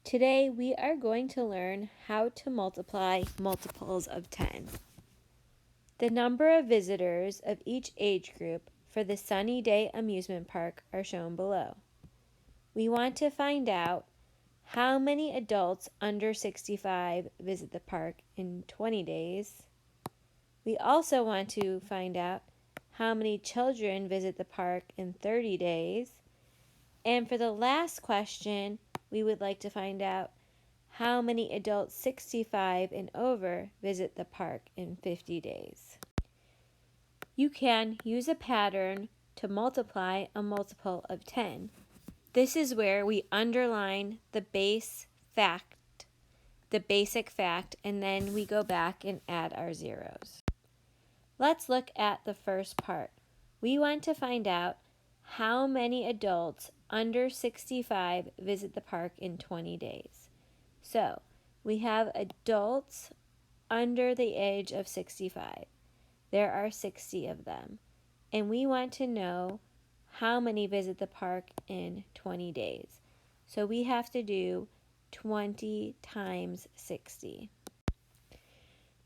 Today we are going to learn how to multiply multiples of 10. The number of visitors of each age group for the Sunny Day amusement park are shown below. We want to find out how many adults under 65 visit the park in 20 days. We also want to find out how many children visit the park in 30 days. And for the last question, we would like to find out how many adults 65 and over visit the park in 50 days. You can use a pattern to multiply a multiple of 10. This is where we underline the basic fact, and then we go back and add our zeros. Let's look at the first part. We want to find out how many adults under 65 visit the park in 20 days. So, we have adults under the age of 65. There are 60 of them. And we want to know how many visit the park in 20 days. So we have to do 20 times 60.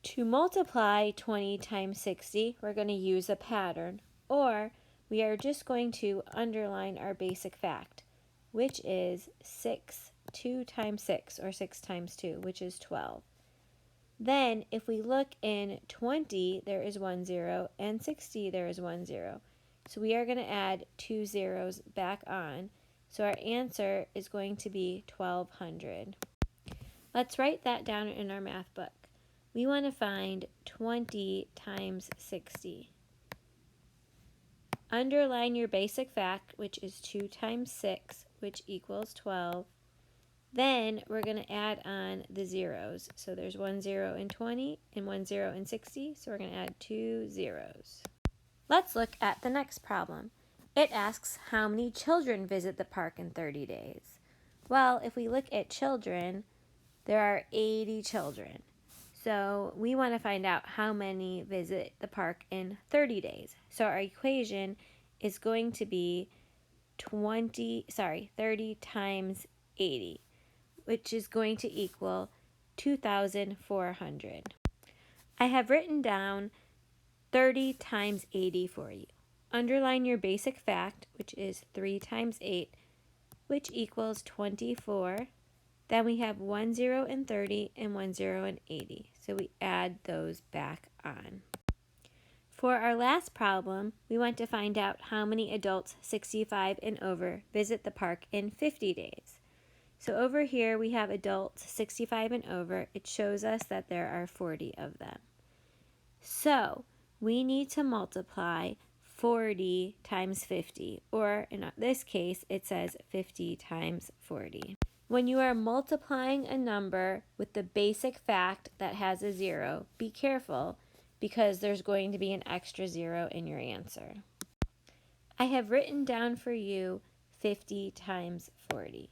To multiply 20 times 60, we're going to use a pattern, or we are just going to underline our basic fact, which is 2 times 6, or 6 times 2, which is 12. Then, if we look in 20, there is 1 0, and 60, there is 1 0. So we are going to add 2 zeros back on. So our answer is going to be 1200. Let's write that down in our math book. We want to find 20 times 60. Underline your basic fact, which is 2 times 6, which equals 12. Then we're going to add on the zeros. So there's 1 0 in 20 and 1 0 in 60, so we're going to add 2 zeros. Let's look at the next problem. It asks how many children visit the park in 30 days. Well, if we look at children, there are 80 children. So we want to find out how many visit the park in 30 days. So our equation is going to be 30 times 80, which is going to equal 2,400. I have written down 30 times 80 for you. Underline your basic fact, which is 3 times 8, which equals 24. Then we have 1 0 in 30 and 1 0 in 80. So we add those back on. For our last problem, we want to find out how many adults 65 and over visit the park in 50 days. So over here we have adults 65 and over. It shows us that there are 40 of them. So we need to multiply 40 times 50, or in this case it says 50 times 40. When you are multiplying a number with the basic fact that has a 0, be careful because there's going to be an extra 0 in your answer. I have written down for you 50 times 40.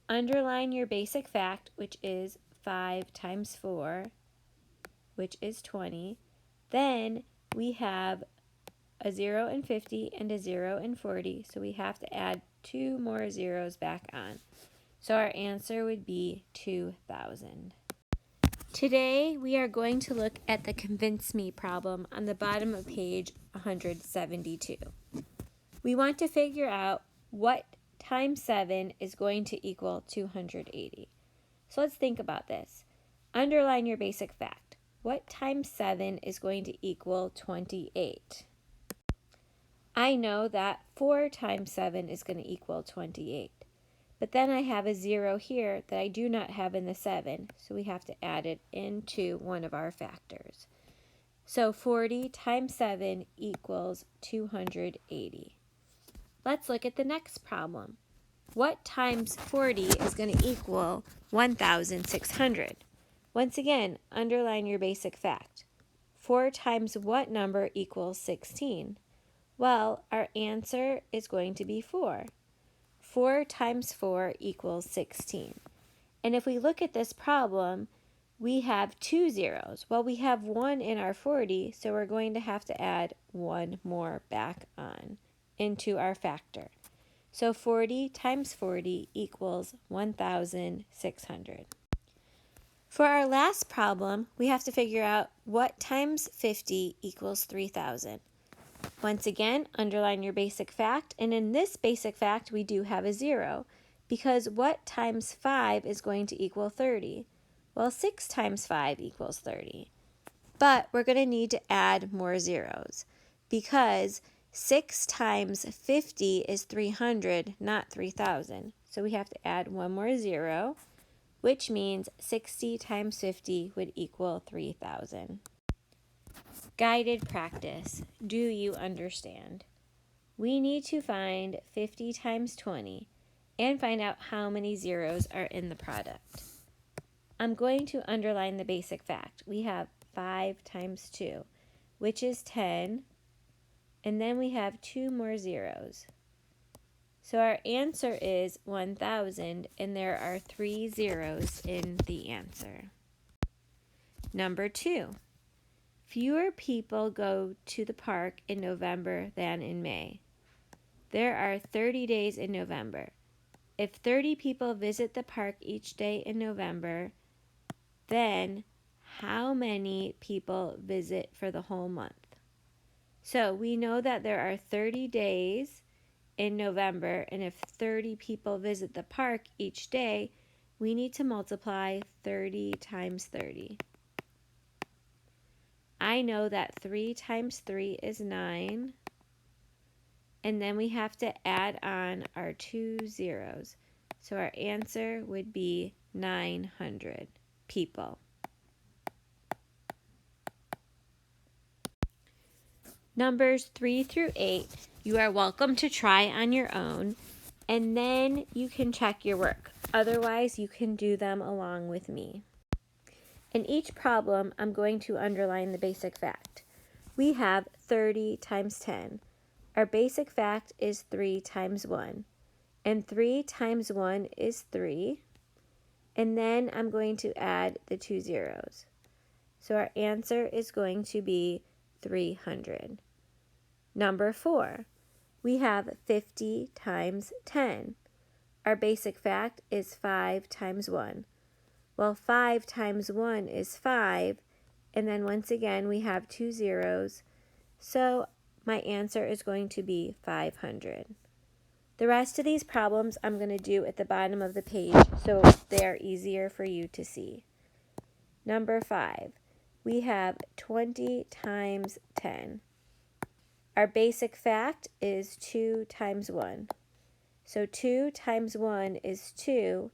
Underline your basic fact, which is 5 times 4, which is 20. Then we have a 0 in 50 and a 0 in 40, so we have to add 2 more zeros back on. So our answer would be 2,000. Today we are going to look at the convince me problem on the bottom of page 172. We want to figure out what times 7 is going to equal 280. So let's think about this. Underline your basic fact. What times 7 is going to equal 28? I know that 4 times 7 is going to equal 28. But then I have a 0 here that I do not have in the 7, so we have to add it into one of our factors. So 40 times 7 equals 280. Let's look at the next problem. What times 40 is going to equal 1,600? Once again, underline your basic fact. 4 times what number equals 16? Well, our answer is going to be 4. 4 times 4 equals 16. And if we look at this problem, we have 2 zeros. Well, we have 1 in our 40, so we're going to have to add 1 more back on into our factor. So 40 times 40 equals 1,600. For our last problem, we have to figure out what times 50 equals 3,000. Once again, underline your basic fact, and in this basic fact, we do have a 0, because what times 5 is going to equal 30? Well, 6 times 5 equals 30. But we're going to need to add more zeros, because 6 times 50 is 300, not 3,000. So we have to add one more 0, which means 60 times 50 would equal 3,000. Guided practice. Do you understand? We need to find 50 times 20 and find out how many zeros are in the product. I'm going to underline the basic fact. We have 5 times 2, which is 10, and then we have 2 more zeros. So our answer is 1,000, and there are 3 zeros in the answer. Number 2. Fewer people go to the park in November than in May. There are 30 days in November. If 30 people visit the park each day in November, then how many people visit for the whole month? So we know that there are 30 days in November, and if 30 people visit the park each day, we need to multiply 30 times 30. I know that 3 times 3 is 9, and then we have to add on our 2 zeros. So our answer would be 900 people. Numbers 3 through 8, you are welcome to try on your own, and then you can check your work. Otherwise, you can do them along with me. In each problem, I'm going to underline the basic fact. We have 30 times 10. Our basic fact is 3 times 1. And 3 times 1 is 3. And then I'm going to add the 2 zeros. So our answer is going to be 300. Number 4. We have 50 times 10. Our basic fact is 5 times 1. Well, 5 times 1 is 5, and then once again we have 2 zeros, so my answer is going to be 500. The rest of these problems I'm going to do at the bottom of the page so they are easier for you to see. Number 5, we have 20 times 10. Our basic fact is 2 times 1. So 2 times 1 is 2,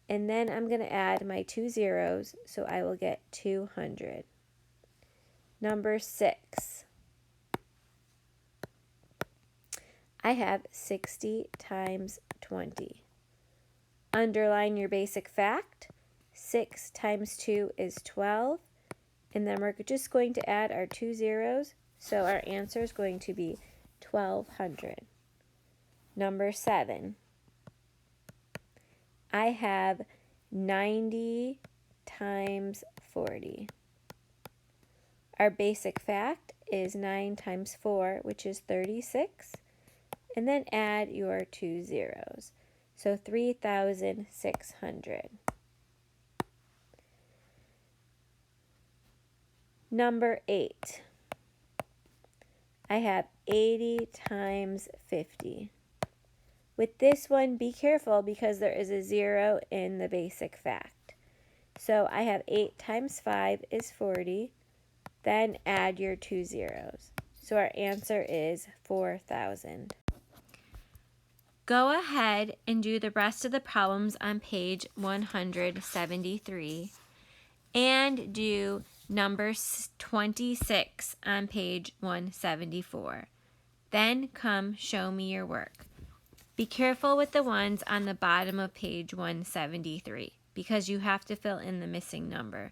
and then I'm going to add my 2 zeros, so I will get 200. Number 6. I have 60 times 20. Underline your basic fact. 6 times 2 is 12, and then we're just going to add our 2 zeros, so our answer is going to be 1,200. Number 7. I have 90 times 40. Our basic fact is 9 times 4, which is 36, and then add your 2 zeros. So 3,600. Number 8. I have 80 times 50. With this one, be careful because there is a 0 in the basic fact. So I have 8 times 5 is 40. Then add your 2 zeros. So our answer is 4,000. Go ahead and do the rest of the problems on page 173 and do number 26 on page 174. Then come show me your work. Be careful with the ones on the bottom of page 173 because you have to fill in the missing number.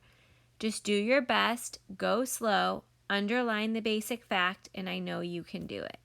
Just do your best, go slow, underline the basic fact, and I know you can do it.